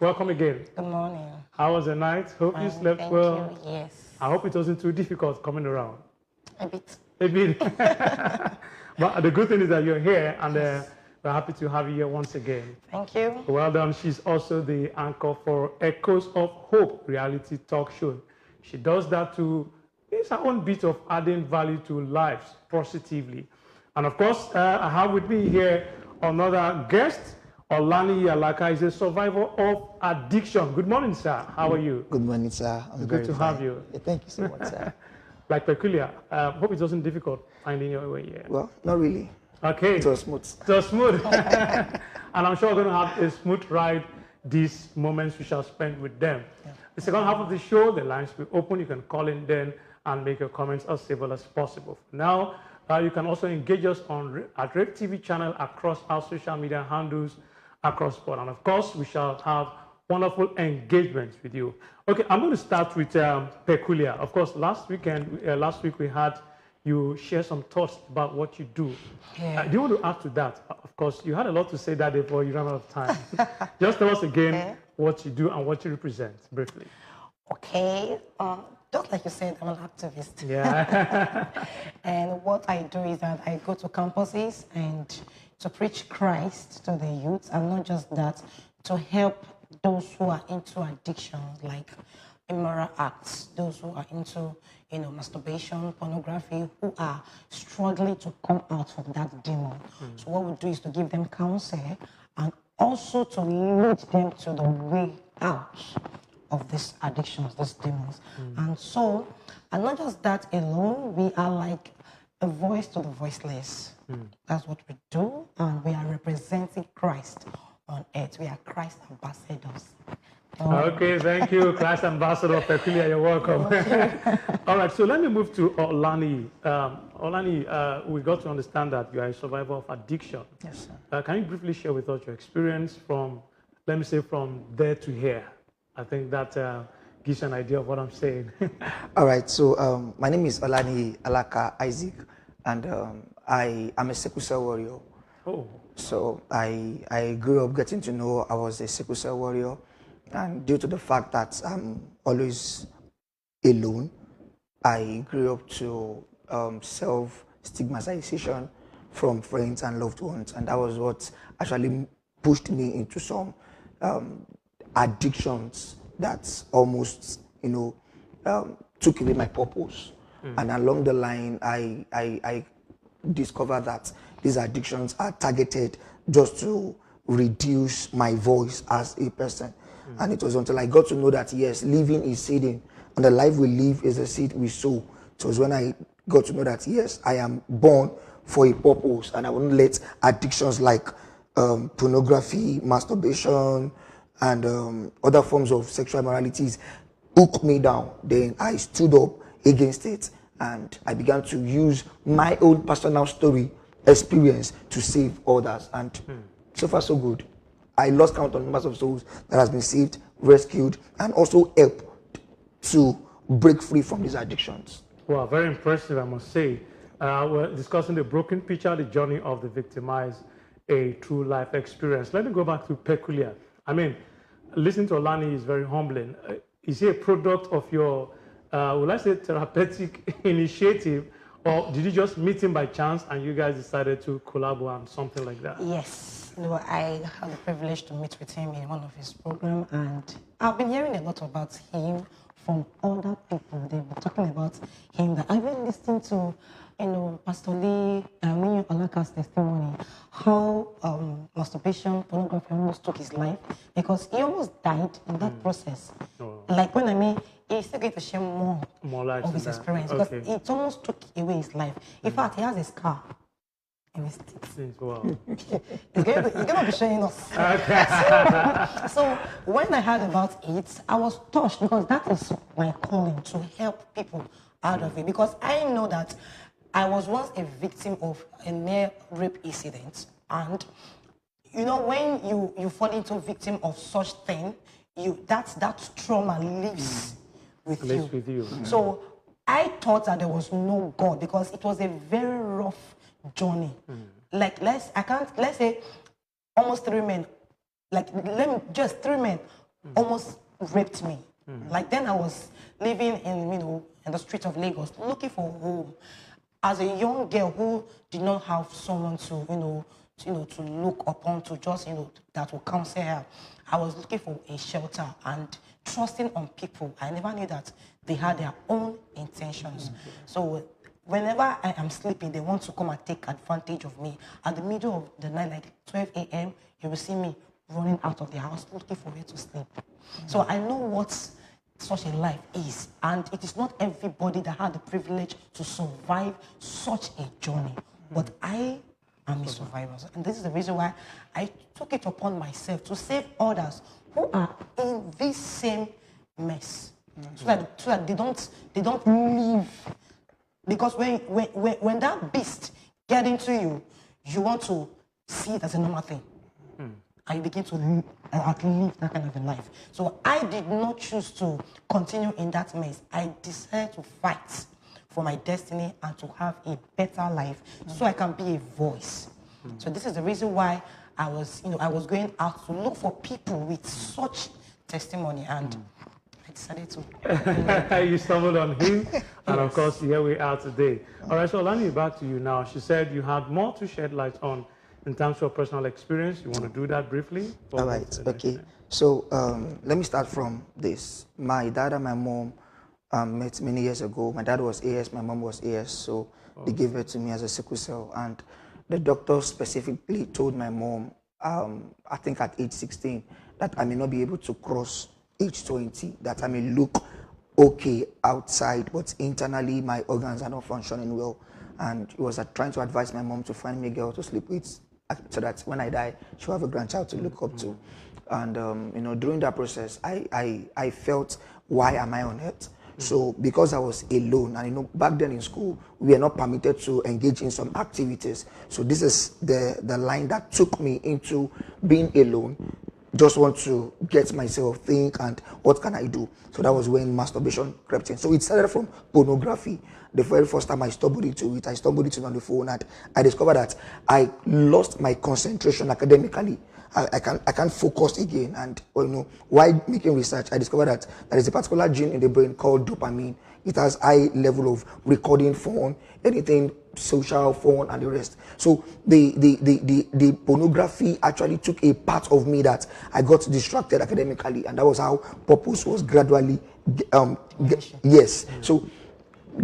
Welcome again. Good morning. How was the night? Hope you slept Thank well. you. Yes. I hope it wasn't too difficult coming around. A bit. A bit. But the good thing is that you're here, and we're happy to have you here once again. Thank you. Well done. She's also the anchor for Echoes of Hope reality talk show. She does that to, it's her own bit of adding value to lives positively. And of course, I have with me here another guest. Olani Alaka is a survivor of addiction. Good morning, sir. How are you? Good morning, sir. I'm good to have you. Yeah, thank you so much, sir. Like Peculiar, hope it wasn't difficult finding your way here. Well, not really. Okay. It was smooth. It was smooth. And I'm sure we're going to have a smooth ride these moments we shall spend with them. Yeah. The second half of the show, the lines will open. You can call in then and make your comments as civil as possible. Now, you can also engage us at Rave TV channel across our social media handles across board. And of course, we shall have wonderful engagements with you. Okay, I'm going to start with Peculiar. Of course, last week we had you share some thoughts about what you do. Yeah. Do you want to add to that? Of course, you had a lot to say that day, but you ran out of time. Just tell us again what you do and what you represent, briefly. Okay. Just like you said, I'm an activist. Yeah. And what I do is that I go to campuses and to preach Christ to the youth, and not just that, to help those who are into addiction, like immoral acts, those who are into, masturbation, pornography, who are struggling to come out from that demon. So what we do is to give them counsel and also to lead them to the way out of these addictions, these demons. And not just that alone, we are like a voice to the voiceless. That's what we do, and we are representing Christ on earth. We are Christ ambassadors. Okay, thank you, Christ Ambassador Peculiar. You're welcome. All right, so let me move to Olani. Olani, we got to understand that you are a survivor of addiction. Yes, sir. Can you briefly share with us your experience from, let me say, from there to here? I think that gives you an idea of what I'm saying. All right, so my name is Olani Alaka Isaac, and I am a sickle cell warrior. Oh. So I grew up getting to know I was a sickle cell warrior, and due to the fact that I'm always alone, I grew up to self-stigmatization from friends and loved ones, and that was what actually pushed me into some addictions that almost, took away my purpose. And along the line, I discovered that these addictions are targeted just to reduce my voice as a person. And it was until I got to know that, yes, living is seeding, and the life we live is a seed we sow. So it was when I got to know that, yes, I am born for a purpose, and I won't let addictions like pornography, masturbation, and other forms of sexual immoralities hook me down. Then I stood up against it, and I began to use my own personal story experience to save others. And so far, so good. I lost count on numbers of souls that has been saved, rescued, and also helped to break free from these addictions. Wow, very impressive, I must say. We're discussing the broken picture, the journey of the victimized, a true life experience. Let me go back to Peculiar. I mean, listening to Olani is very humbling. Is he a product of your, will I say, therapeutic initiative, or did you just meet him by chance and you guys decided to collaborate on something like that? Yes. No, I had the privilege to meet with him in one of his programs, and I've been hearing a lot about him from other people. They've been talking about him. That I've been listening to, Pastor Lee, Winnie Olaka's testimony, how masturbation, pornography almost took his life, because he almost died in that process. Oh. Like when he's still going to share more of his experience, because it almost took away his life. In fact, he has a scar. Wow. He's gonna be showing us. So when I heard about it, I was touched, because that is my calling, to help people out of it. Because I know that I was once a victim of a near rape incident, and when you fall into a victim of such thing, that trauma lives with you. So I thought that there was no God, because it was a very rough journey. Like let's say almost 3 men like just 3 men almost raped me. Like then I was living in, in the street of Lagos, looking for a home. As a young girl who did not have someone to, to look upon, to just, that will counsel her, I was looking for a shelter and trusting on people. I never knew that they had their own intentions. So whenever I am sleeping, they want to come and take advantage of me. At the middle of the night, like 12 a.m., you will see me running out of the house looking for where to sleep. So I know what such a life is, and it is not everybody that had the privilege to survive such a journey. But I am a survivor, and this is the reason why I took it upon myself to save others who are in this same mess, so that they don't live. Because when that beast get into you, you want to see it as a normal thing. And you begin to live that kind of a life. So I did not choose to continue in that mess. I decided to fight for my destiny and to have a better life so I can be a voice. So this is the reason why I was going out to look for people with such testimony, and I decided to. You stumbled on him, and Yes. of course, here we are today. All right, so Olani, back to you now. She said you had more to shed light on in terms of personal experience. You want to do that briefly? All right, okay. So let me start from this. My dad and my mom met many years ago. My dad was AS, my mom was AS, so they gave birth to me as a sickle cell. And the doctor specifically told my mom, I think at age 16, that I may not be able to cross age 20, that I may look okay outside, but internally my organs are not functioning well. And he was trying to advise my mom to find me a girl to sleep with, so that when I die, she'll have a grandchild to look up to. And during that process, I felt, why am I on earth? So because I was alone, and back then in school, we were not permitted to engage in some activities. So this is the line that took me into being alone. Just want to get myself, think, and what can I do? So that was when masturbation crept in. So it started from pornography. The very first time I stumbled into it, on the phone, and I discovered that I lost my concentration academically. I can't focus again. And while making research, I discovered that there is a particular gene in the brain called dopamine. It has high level of recording phone, anything social, phone, and the rest. So the pornography actually took a part of me that I got distracted academically, and that was how purpose was gradually yes. So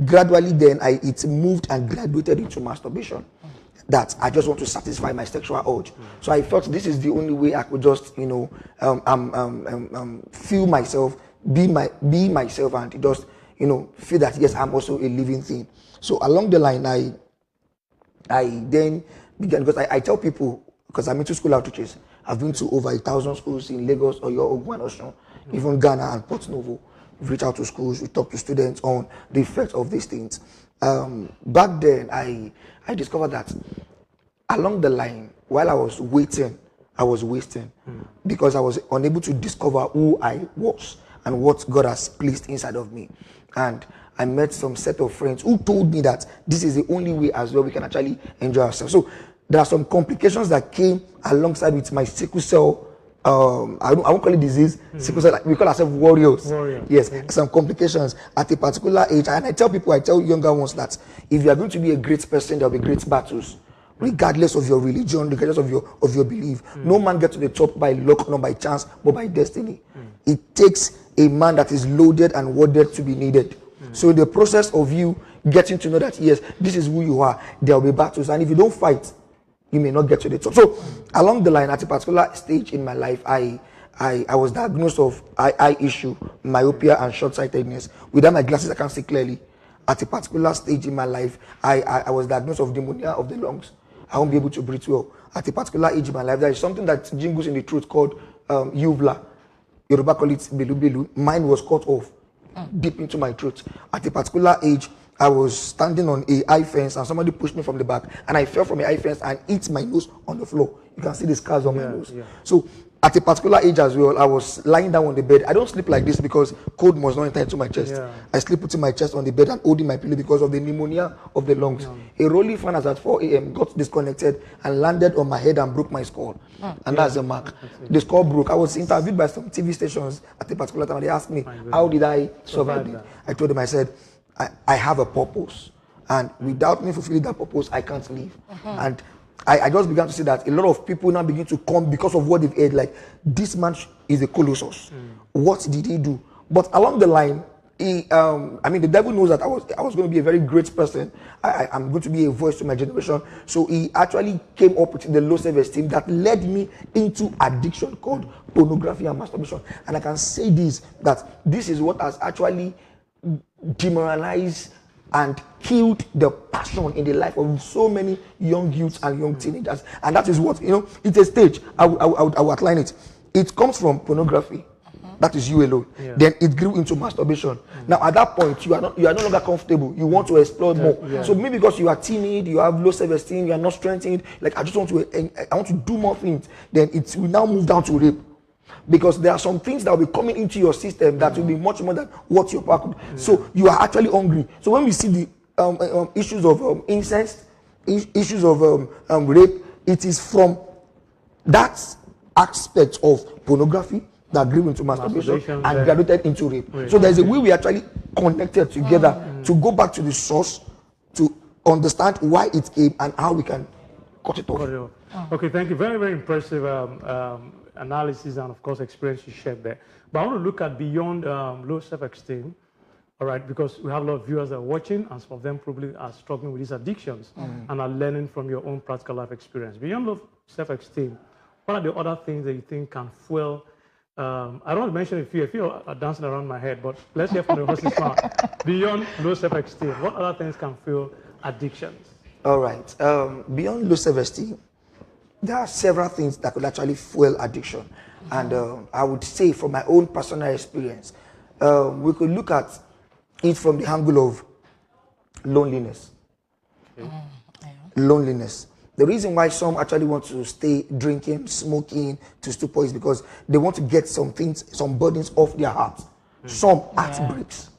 gradually then it moved and graduated into masturbation. That I just want to satisfy my sexual urge. So I thought this is the only way I could just feel myself, be myself, and just feel that yes, I'm also a living thing. So along the line, I then began, because I tell people, because I'm into school outreaches, I've been to over 1,000 schools in Lagos, Oyo, Ogun, and Osun, even Ghana and Port Novo. We reach out to schools, we talk to students on the effects of these things. Back then, I discovered that along the line, while I was waiting, I was wasting, because I was unable to discover who I was and what God has placed inside of me. And I met some set of friends who told me that this is the only way as well we can actually enjoy ourselves. So there are some complications that came alongside with my sickle cell. I won't call it disease. Sickle cell, we call ourselves warriors. Yes, some complications at a particular age. And I tell younger ones that if you are going to be a great person, there will be great battles, regardless of your religion, regardless of your belief. No man gets to the top by luck, not by chance, but by destiny. It takes a man that is loaded and worded to be needed. So in the process of you getting to know that yes, this is who you are, there will be battles, and if you don't fight, you may not get to the top. So along the line, at a particular stage in my life, I was diagnosed of eye issue, myopia, and short-sightedness. Without my glasses, I can't see clearly. At a particular stage in my life, I was diagnosed of pneumonia of the lungs. I won't be able to breathe well. At a particular age in my life, there is something that jingles in the throat called uvula. Yoruba call it belu belu. Mine was cut off deep into my throat. At a particular age, I was standing on a high fence and somebody pushed me from the back, and I fell from a high fence and hit my nose on the floor. You can see the scars on my nose. So at a particular age as well, I was lying down on the bed. I don't sleep like this because cold must not enter into my chest. Yeah. I sleep putting my chest on the bed and holding my pillow because of the pneumonia of the lungs. A rolling fan as at 4 a.m. got disconnected and landed on my head and broke my skull. And that's the mark. The skull broke. I was interviewed by some TV stations at a particular time and they asked me, how did I survive it? I told them, I said, I have a purpose. And without me fulfilling that purpose, I can't live. And I just began to see that a lot of people now begin to come because of what they've heard. Like, this man is a colossus. What did he do? But along the line, the devil knows that I was going to be a very great person. I'm going to be a voice to my generation. So he actually came up with the low self-esteem that led me into addiction called pornography and masturbation. And I can say this, that this is what has actually demoralized and killed the passion in the life of so many young youths and young teenagers. And that is what, it's a stage. I will outline it. It comes from pornography. That is you alone. Yeah. Then it grew into masturbation. Now at that point, you are no longer comfortable. You want to explore more. Yeah. So maybe because you are timid, you have low self-esteem, you are not strengthened, like I want to do more things, then it will now move down to rape. Because there are some things that will be coming into your system that will be much more than what your power could. So you are actually hungry. So when we see the issues of incest, issues of rape, it is from that aspect of pornography that grew into masturbation and graduated into rape. So there's a way we actually connected together to go back to the source, to understand why it came and how we can cut it off. Okay, thank you. Very, very impressive analysis and, of course, experience you shared there. But I want to look at beyond low self-esteem, all right, because we have a lot of viewers that are watching, and some of them probably are struggling with these addictions and are learning from your own practical life experience. Beyond low self-esteem, what are the other things that you think can fuel? I don't want to mention a few are dancing around my head, but let's hear from the horse's mouth. Beyond low self-esteem, what other things can fuel addictions? All right. Beyond low self-esteem, there are several things that could actually fuel addiction. And I would say from my own personal experience, we could look at it from the angle of loneliness. Okay. Loneliness. The reason why some actually want to stay drinking, smoking to stupor is because they want to get some things, some burdens off their heart. Some heart breaks.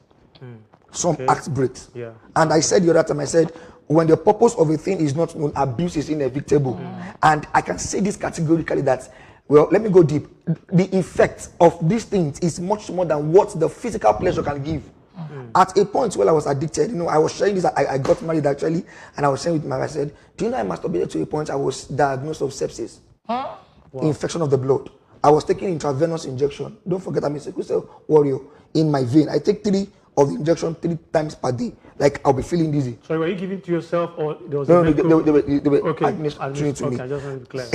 Some heart breaks. Yeah. And I said the other time, I said, when the purpose of a thing is not known, abuse is inevitable. And I can say this categorically that, well, let me go deep. The effect of these things is much more than what the physical pleasure can give. At a point where I was addicted, I was sharing this, I got married actually, and I was sharing with my wife, I said, do you know I masturbated to a point I was diagnosed of sepsis? Wow. Infection of the blood. I was taking intravenous injection. Don't forget, I'm a sickle cell warrior in my vein. I take 3 of the injection 3 times per day. Like, I'll be feeling dizzy. So were you giving to yourself or there was no, they were administering to me. Okay, I just want to be clear.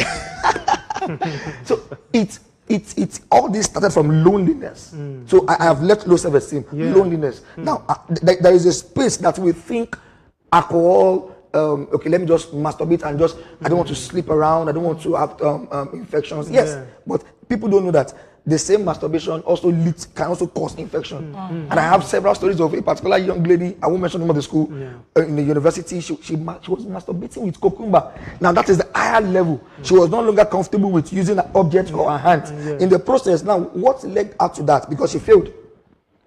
So it's all this started from loneliness. So I have left low self-esteem, loneliness. Now, there is a space that we think alcohol, okay, let me just masturbate and just, I don't want to sleep around, I don't want to have infections. Yes, but people don't know that the same masturbation also can also cause infection. And I have several stories of a particular young lady, I won't mention the name of the school, in the university, she was masturbating with cucumber. Now that is the higher level. She was no longer comfortable with using an object or her hands. In the process, now what led her to that? Because she failed.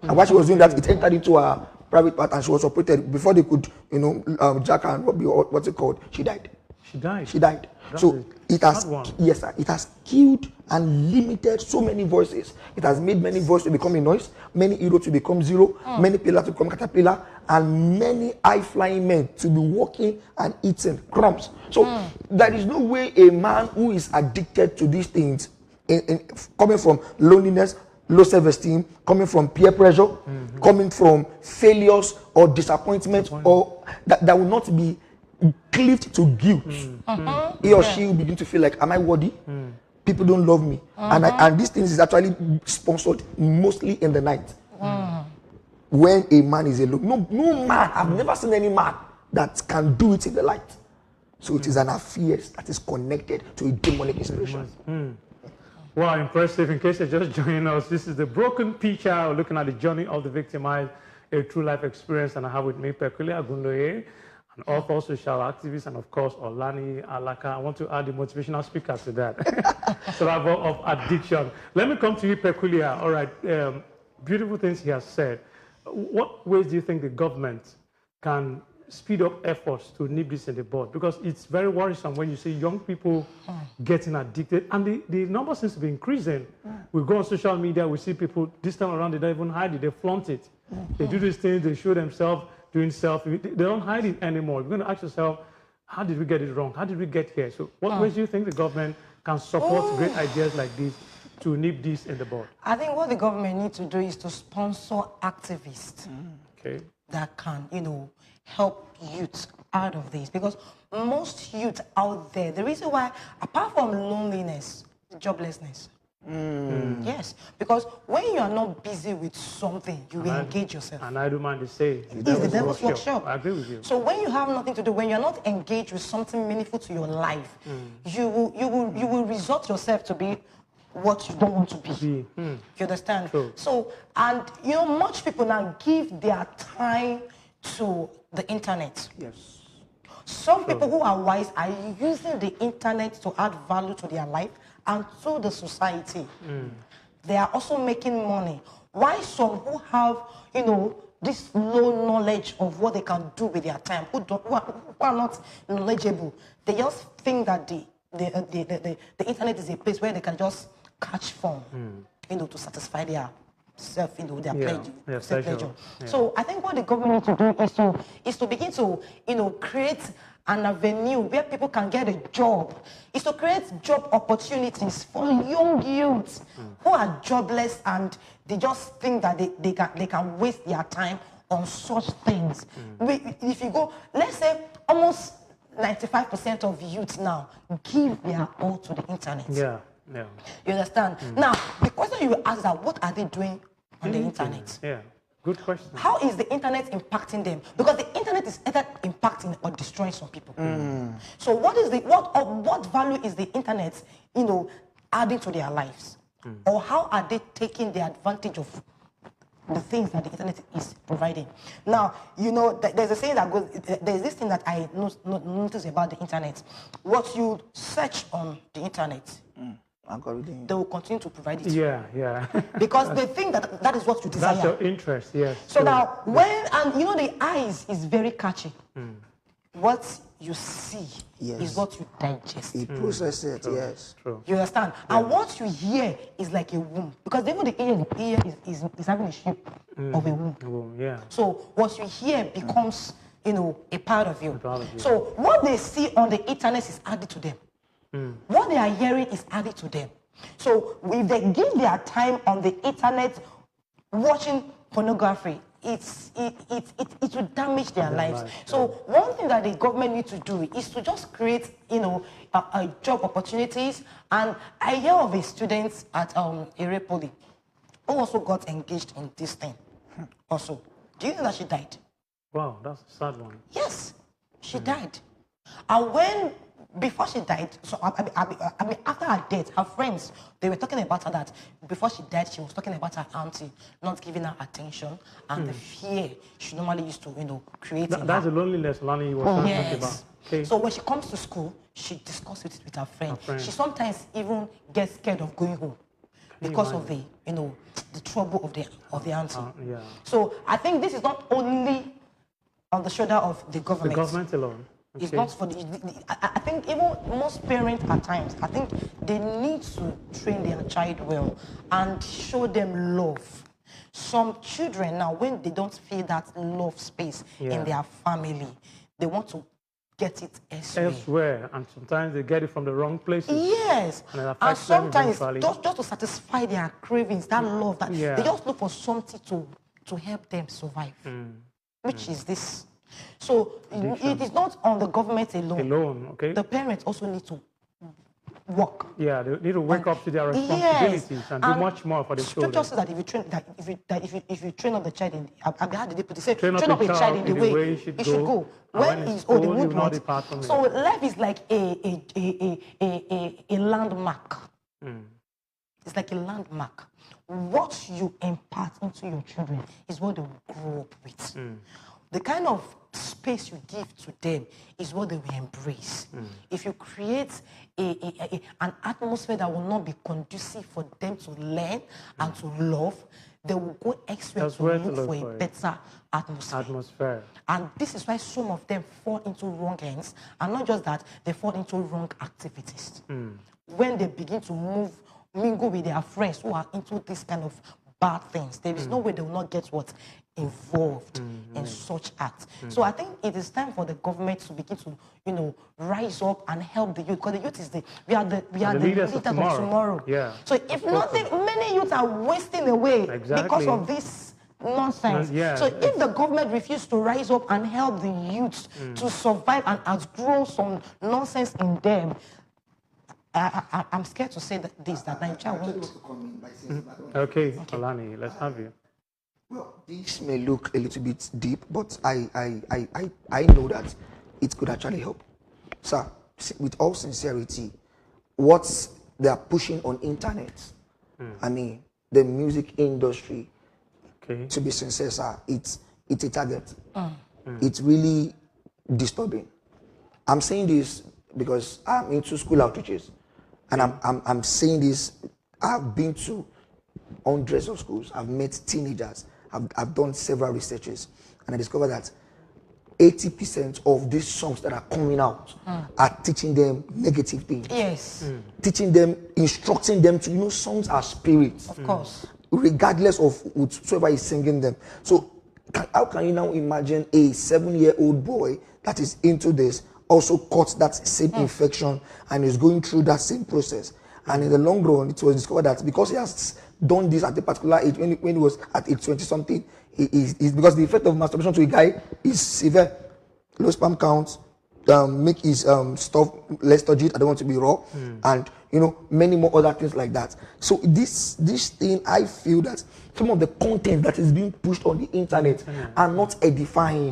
And while she was doing that, it entered into her private part and she was operated. Before they could, jack her and what's it called? She died. She died. So it has, yes, sir, it has killed and limited so many voices. It has made many voices to become a noise, many heroes to become zero, many pillars to become caterpillar, and many high-flying men to be walking and eating crumbs. So there is no way a man who is addicted to these things, coming from loneliness, low self-esteem, coming from peer pressure, coming from failures or disappointment, or that will not be cleaved to guilt. He or she will begin to feel like, am I worthy? People don't love me. And these things is actually sponsored mostly in the night. When a man is alone. No man, I've never seen any man that can do it in the light. So it is an affair that is connected to a demonic inspiration. Wow, impressive. In case you're just joining us, this is the Broken Picture. We're looking at the journey of the victimized, a true life experience, and I have with me Pekule Agunloye. an author, social activist, and of course, Olani Alaka. I want to add the motivational speaker to that. Survivor of addiction. Let me come to you, Peculiar. All right, beautiful things he has said. What ways do you think the government can speed up efforts to nip this in the bud? Because it's very worrisome when you see young people getting addicted, and the number seems to be increasing. We go on social media, we see people, this time around, they don't even hide it, they flaunt it. They do these things, they show themselves doing selfie. They don't hide it anymore. You're going to ask yourself, how did we get it wrong? How did we get here? So what ways do you think the government can support great ideas like this to nip this in the bud? I think what the government needs to do is to sponsor activists Okay. that can, help youth out of this. Because most youth out there, the reason why, apart from loneliness, joblessness. Yes, because when you are not busy with something, you will engage yourself. And I do mind to say, It's the devil's workshop. I agree with you. So when you have nothing to do, when you're not engaged with something meaningful to your life, you will resort yourself to be what you don't want to be. You understand? True. So, and much people now give their time to the internet. Yes. Some people who are wise are using the internet to add value to their life and to the society. They are also making money. Why some who have, this low knowledge of what they can do with their time, who are not knowledgeable, they just think that the internet is a place where they can just catch fun, to satisfy their self, their pleasure. Yeah. So I think what the government needs to do is to begin to, create an avenue where people can get a job. Is to create job opportunities for young youths who are jobless and they just think that they can waste their time on such things. If you go, let's say almost 95% of youth now give their all to the internet. Yeah. You understand? Now, the question you ask that, what are they doing on the internet? Yeah. Good question. How is the internet impacting them? Because the internet is either impacting or destroying some people. So what value is the internet, adding to their lives? Or how are they taking the advantage of the things that the internet is providing? Now, there's a saying that goes, there's this thing that I notice about the internet. What you search on the internet, they will continue to provide it. Yeah. Because they think that is what you desire. That's your interest, yes. So now, the eyes is very catchy. What you see is what you digest. You process it, yes. True. You understand? And what you hear is like a womb. Because even the ear is having a shape of a womb. Yeah. So what you hear becomes, a part of you. So what they see on the internet is added to them. What they are hearing is added to them. So if they give their time on the internet watching pornography, it will damage their lives. So one thing that the government needs to do is to just create, job opportunities. And I hear of a student at Ere Poly who also got engaged in this thing. Also, do you know that she died? Wow, that's a sad one. Yes, she died. And before she died, so I mean, after her death, her friends, they were talking about her that before she died, she was talking about her auntie not giving her attention and the fear she normally used to, create. That's the loneliness Lani was talking about. Okay. So when she comes to school, she discusses it with her friend. She sometimes even gets scared of going home because of the, the trouble of the auntie. Yeah. So I think this is not only on the shoulder of the government. The government alone. Okay. It's not for I think even most parents at times, I think they need to train their child well and show them love. Some children now, when they don't feel that love space in their family, they want to get it elsewhere. And sometimes they get it from the wrong places. Yes. And sometimes just to satisfy their cravings, that love, that they just look for something to help them survive. Which is this. So it is not on the government alone. Okay. The parents also need to work. Yeah, they need to wake up to their responsibilities and do much more for the children. Scripture says that if you train up the child train up a child in the way he should go. When he's old, he won't depart. So life is like a landmark. It's like a landmark. What you impart into your children is what they will grow up with. the kind of space you give to them is what they will embrace. If you create an atmosphere that will not be conducive for them to learn and to love, they will go elsewhere to look for a better atmosphere. And this is why some of them fall into wrong hands, and not just that, they fall into wrong activities. When they begin to mingle with their friends who are into this kind of bad things, there is no way they will not get involved in such acts. So I think it is time for the government to begin to, rise up and help the youth, because the youth is we are the leaders of tomorrow. Yeah. So if nothing, many youth are wasting away because of this nonsense. So if the government refuses to rise up and help the youth to survive and outgrow some nonsense in them, I'm scared to say that Nigeria won't. Okay, Olani, let's have you. Well, this may look a little bit deep, but I know that it could actually help. Sir, with all sincerity, what they are pushing on internet, I mean, the music industry, to be sincere, sir, it's a target. It's really disturbing. I'm saying this because I'm into school outreaches, and I'm saying this. I've been to hundreds of schools. I've met teenagers. I've done several researches, and I discovered that 80% of these songs that are coming out are teaching them negative things. Yes. Teaching them, instructing them to, songs are spirits. Of course. Regardless of whoever is singing them. So how can you now imagine a 7-year-old boy that is into this also caught that same infection and is going through that same process? And in the long run, it was discovered that because he has done this at a particular age, when he was at age 20-something, because the effect of masturbation to a guy is severe. Low sperm count, make his stuff less turgid, I don't want to be raw, and many more other things like that. So this thing, I feel that some of the content that is being pushed on the internet are not edifying.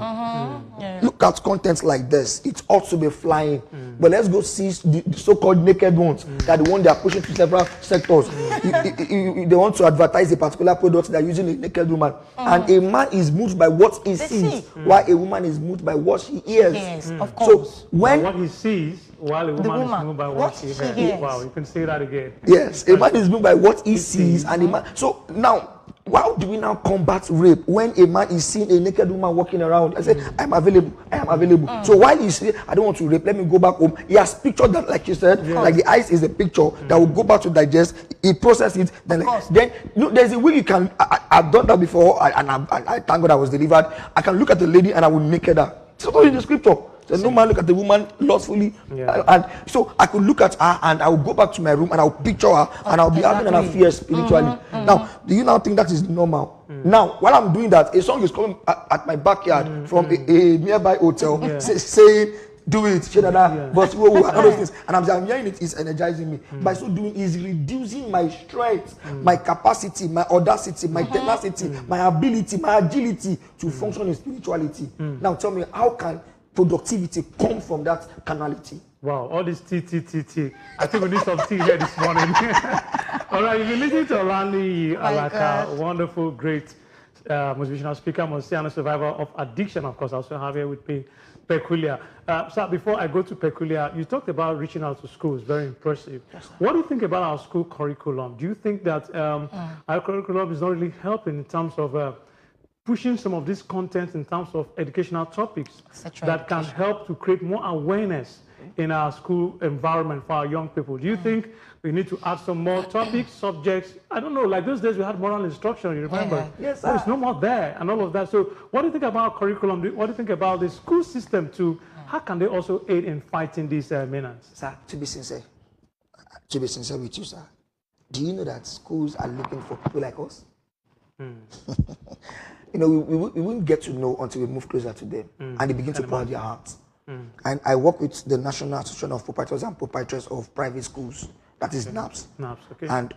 Look at content like this, it ought to be flying. But let's go see the so-called naked ones, that the one they are pushing to several sectors. They want to advertise a particular product, they're using a naked woman. And a man is moved by what he sees, while a woman is moved by what she hears. Yes, of course. So when what he sees, while a woman is moved by what she hears. Wow, you can say that again. Yes, a man is moved by what he sees, and a man. So now, how do we now combat rape when a man is seeing a naked woman walking around and say, I'm available, I am available. So while he say, I don't want to rape, let me go back home, he has pictured that, like you said, like the eyes is a picture that will go back to digest, he process it, then there's a way you can, I've done that before, and I thank God I was delivered. I can look at the lady and I will naked her. It's also in the scripture. So no man look at the woman lustfully, and so I could look at her and I will go back to my room and I will picture her and I'll be having an affair spiritually. Now, do you now think that is normal? Now, while I'm doing that, a song is coming at my backyard from a nearby hotel saying, "Do it, but all those things," and I'm hearing it is energizing me. By so doing, is reducing my strength, my capacity, my audacity, my tenacity, my ability, my agility to function in spirituality. Now, tell me, how can productivity come from that carnality? Wow, all this tea. I think we need some tea here this morning. All right, you've been listening to Olani Alaka, wonderful, great motivational speaker, Monsiano, survivor of addiction. Of course, I also have here with me Peculiar. So before I go to Peculiar, you talked about reaching out to schools, very impressive. Yes, what do you think about our school curriculum? Do you think that our curriculum is not really helping in terms of pushing some of this content in terms of educational topics that can help to create more awareness in our school environment for our young people? Do you think we need to add some more topics, subjects? I don't know, like those days we had moral instruction, you remember? Yes, there's no more there and all of that. So what do you think about curriculum? What do you think about the school system too? How can they also aid in fighting these menace? Sir, to be sincere with you, sir, do you know that schools are looking for people like us? We wouldn't get to know until we move closer to them and they begin to pour their hearts. And I work with the National Association of Proprietors and Proprietors of Private Schools, that is NAPS. And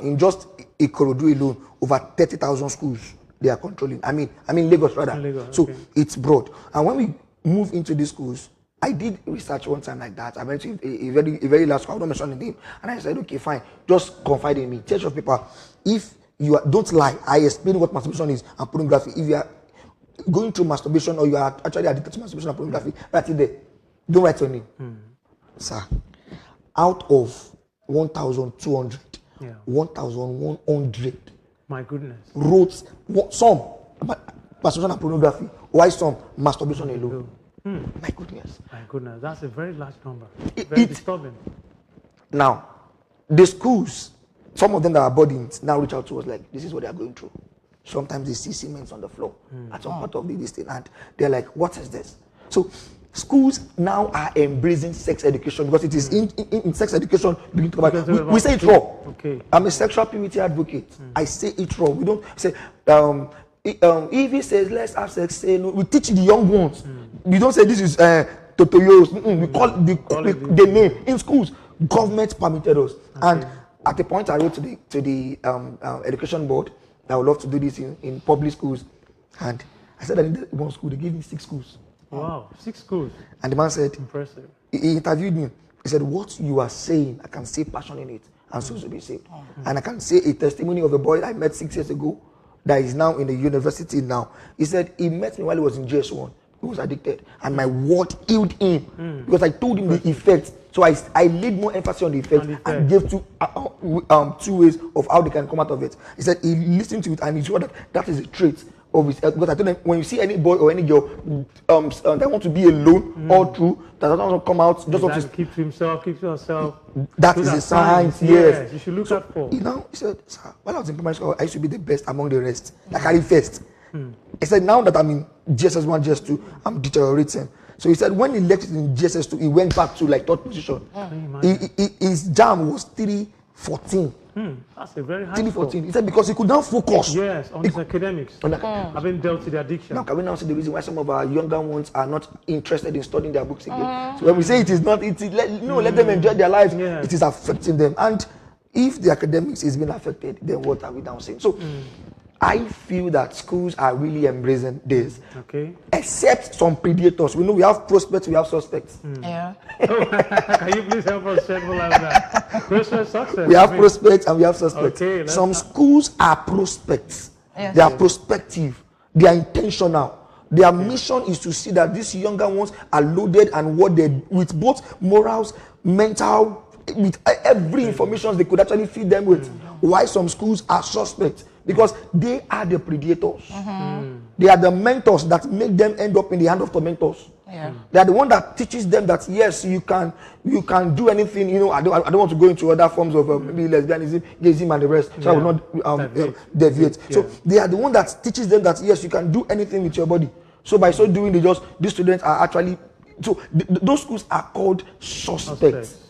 in just Ikorodu alone, over 30,000 schools they are controlling. I mean Lagos rather. So it's broad. And when we move into these schools, I did research one time like that. I went to a very large school, I don't mention the name, and I said, okay, fine, just confide in me. Tell your people, if you don't lie, I explain what masturbation is and pornography. If you are going through masturbation or you are actually addicted to masturbation and pornography, write it there. Don't write your name. Sir, out of 1,200, 1,100 My goodness. wrote some masturbation and pornography. Why some? Masturbation alone. My goodness. My goodness. That's a very large number. It- Very it- disturbing. Now, the schools, some of them that are boardings now reach out to us like, this is what they are going through. Sometimes they see cement on the floor at some part of this thing, and they're like, what is this? So schools now are embracing sex education because it is in sex education we begin to talk about, we say it raw. Okay. I'm a sexual purity advocate. I say it raw. We don't say if he says let's have sex, say no. We teach the young ones. We don't say this is Totoyos. We call the name in schools. Government permitted us, and at the point I wrote to the education board, I would love to do this in public schools, and I said I needed one school. They gave me 6 schools. Wow, 6 schools. And the man said, Impressive. he interviewed me. He said, what you are saying, I can see passion in it, and souls will be saved. And I can say a testimony of a boy I met 6 years ago that is now in the university now. He said he met me while he was in JS1. He was addicted, and my word healed him because I told him the effects. So I laid more emphasis on the effects and gave 2 ways of how they can come out of it. He said he listened to it and he saw that is a trait of his health. Because I told him, when you see any boy or any girl that want to be alone all through, that doesn't want to come out, just want to keep to himself, keep to yourself. that is a sign, yes. You should look out for. He said, sir, when I was in primary school, I used to be the best among the rest. I carry first. He said, now that I'm in GSS1, GS2, I'm deteriorating. So he said, when he left it in GSS2, he went back to like 3rd position. His jam was 314. That's a very high 314. score. He said, because he could now focus. Yes, on his academics. Having dealt with the addiction. Now, can we now see the reason why some of our younger ones are not interested in studying their books again? So when we say it is not, let them enjoy their lives. Yes. It is affecting them. And if the academics is being affected, then what are we now saying? So I feel that schools are really embracing this. Okay. Except some predators. We know we have prospects, we have suspects. Yeah. Can you please help us shed more light on that? Prospect success. We have prospects and we have suspects. Okay, some schools are prospects. Yes. They are prospective. They are intentional. Their mission is to see that these younger ones are loaded and loaded with both morals, mental, with every information they could actually feed them with. Why some schools are suspects? Because they are the predators. They are the mentors that make them end up in the hand of tormentors. Yeah. They are the one that teaches them that yes, you can do anything. You know, I don't want to go into other forms of maybe lesbianism, gayism, and the rest. So I will not deviate. Yeah. So they are the one that teaches them that yes, you can do anything with your body. So by so doing, these students are actually those schools are called suspects.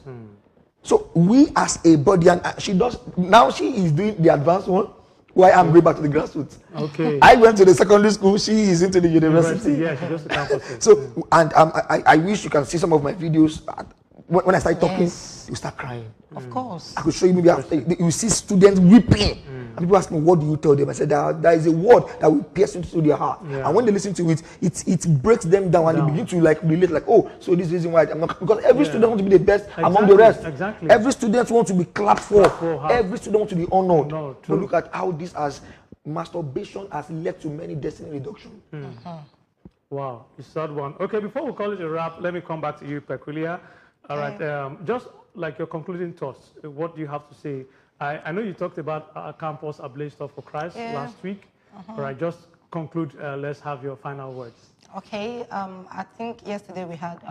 So we as a body, and she is doing the advanced one. Why I'm going back to the grassroots. Okay. I went to the secondary school. She is into the university. Yeah, she goes to campuses. So, and I wish you can see some of my videos. When I start talking, you start crying. Of course. I could show you maybe after you see students weeping. And people ask me, what do you tell them? I said, there is a word that will pierce into their heart. Yeah. And when they listen to it, it breaks them down and they begin to like relate, like, oh, so this is the reason why I'm not, because every student wants to be the best among the rest. Exactly. Every student wants to be clapped for. how? Every student wants to be honored. No, But look at how this masturbation has led to many destiny reduction. Wow, you said one. Okay, before we call it a wrap, let me come back to you, Peculiar. All right, just like your concluding thoughts, what do you have to say? I know you talked about our campus, A Blaze Stuff for Christ, last week. All right, just conclude. Let's have your final words. Okay, I think yesterday we had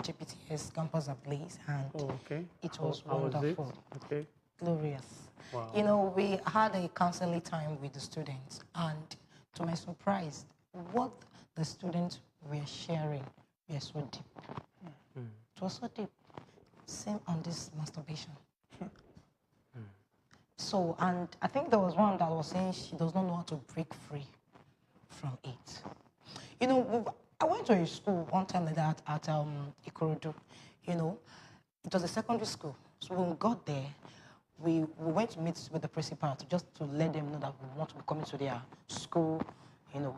GPTS Campus Ablaze, and it was wonderful. Okay. Glorious. Wow. You know, we had a counseling time with the students, and to my surprise, what the students were sharing were so deep. It was so deep. Same on this masturbation. So, and I think there was one that was saying she does not know how to break free from it. You know, I went to a school one time like that at Ikorodu. You know, it was a secondary school. So when we got there, we went to meet with the principal just to let them know that we want to be coming to their school, you know.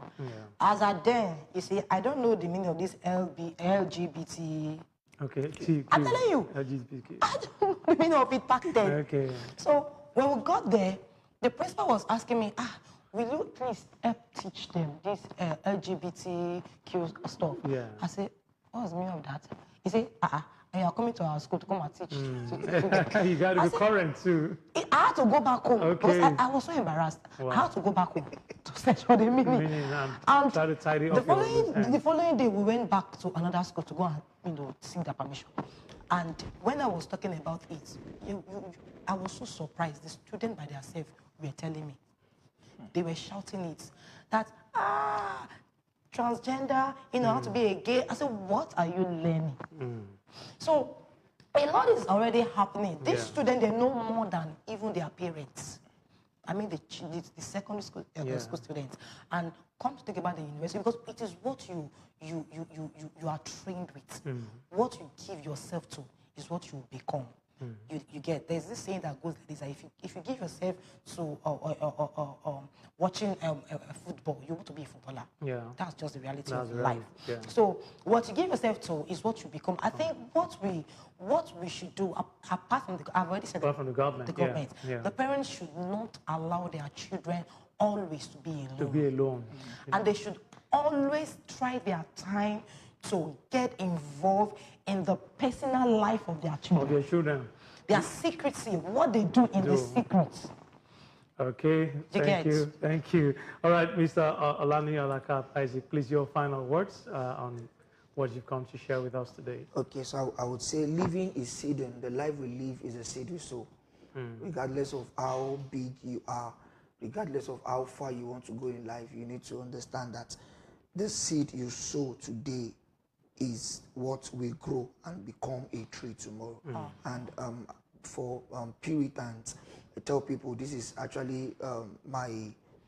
As at then, you see, I don't know the meaning of this LGBT. Okay, I'm telling you, LGBT. I don't know the meaning of it back then. Okay. So when we got there, the principal was asking me, will you please help teach them this LGBTQ stuff? Yeah. I said, what's the meaning of that? He said, and you're coming to our school to come and teach. You got to be current too. I had to go back home because Okay. I was so embarrassed. Wow. I had to go back home to search for the meaning. And try to tidy up your loose ends. The following day, we went back to another school to go and seek the permission. And when I was talking about it, I was so surprised. The students by themselves were telling me, they were shouting it, that transgender, how to be a gay. I said, what are you learning? So a lot is already happening. These students, they know more than even their parents. I mean, the secondary school, school students. And come to think about the university, because it is what you are trained with. What you give yourself to is what you become. You get, there's this saying that goes like this, that if you give yourself to watching football, you want to be a footballer. Yeah. That's just the reality of life. Yeah. So what you give yourself to is what you become. I think what we should do, apart from I've already said apart from the government, the parents should not allow their children always to be alone. To be alone. And they should always try their time to get involved in the personal life of their children. Of their children. Their secrecy, what they do in the secrets. Okay, thank you. All right, Mr. Olani Alaka Isaac, please, your final words on what you've come to share with us today. Okay, so I would say living is seeding. The life we live is a seed we sow. Regardless of how big you are, regardless of how far you want to go in life, you need to understand that the seed you sow today is what will grow and become a tree tomorrow. And for Puritans, I tell people this is actually my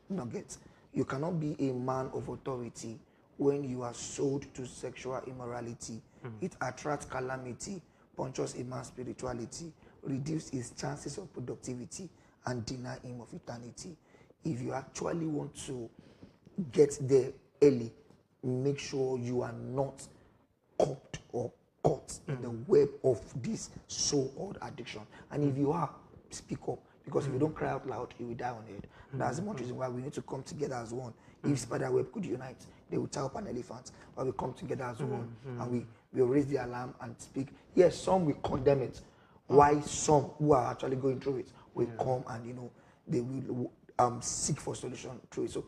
nugget. You cannot be a man of authority when you are sold to sexual immorality. It attracts calamity, punctures a man's spirituality, reduces his chances of productivity, and deny him of eternity. If you actually want to get there early, make sure you are not caught or caught in the web of this so-called addiction. And if you are, speak up. Because if you don't cry out loud, you will die on it. That's the much reason why we need to come together as one. If spiderweb could unite, they will tie up an elephant. But we come together as one, and we will raise the alarm and speak. Yes, some will condemn it. Why some who are actually going through it will come and, they will seek for solution through it. So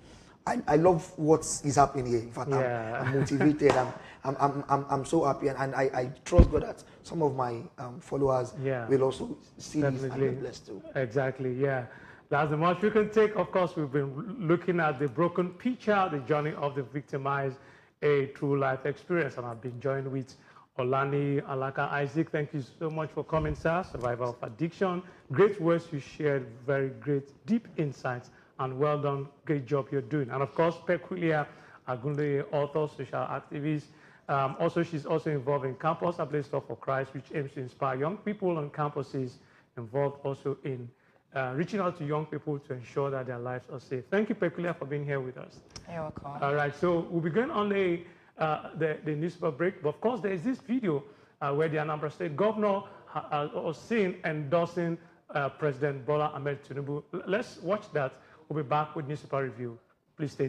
I love what is happening here. In fact, I'm motivated. I'm so happy, and I trust God that some of my followers will also see this and be blessed too. Exactly, yeah. That's the much we can take. Of course, we've been looking at the broken picture, the journey of the victimized, a true life experience, and I've been joined with Olani Alaka Isaac. Thank you so much for coming, sir. Survivor of addiction. Great words you shared, very great, deep insights. And well done, great job you're doing. And of course, Peculiar Agunde, author, social activist. Also, she's also involved in Campus A Place for Christ, which aims to inspire young people on campuses, involved also in reaching out to young people to ensure that their lives are safe. Thank you, Peculiar, for being here with us. You're welcome. All right, so we'll be going on the newspaper break. But of course, there is this video where the Anambra State Governor was seen endorsing President Bola Ahmed Tinubu. Let's watch that. We'll be back with newspaper review. Please stay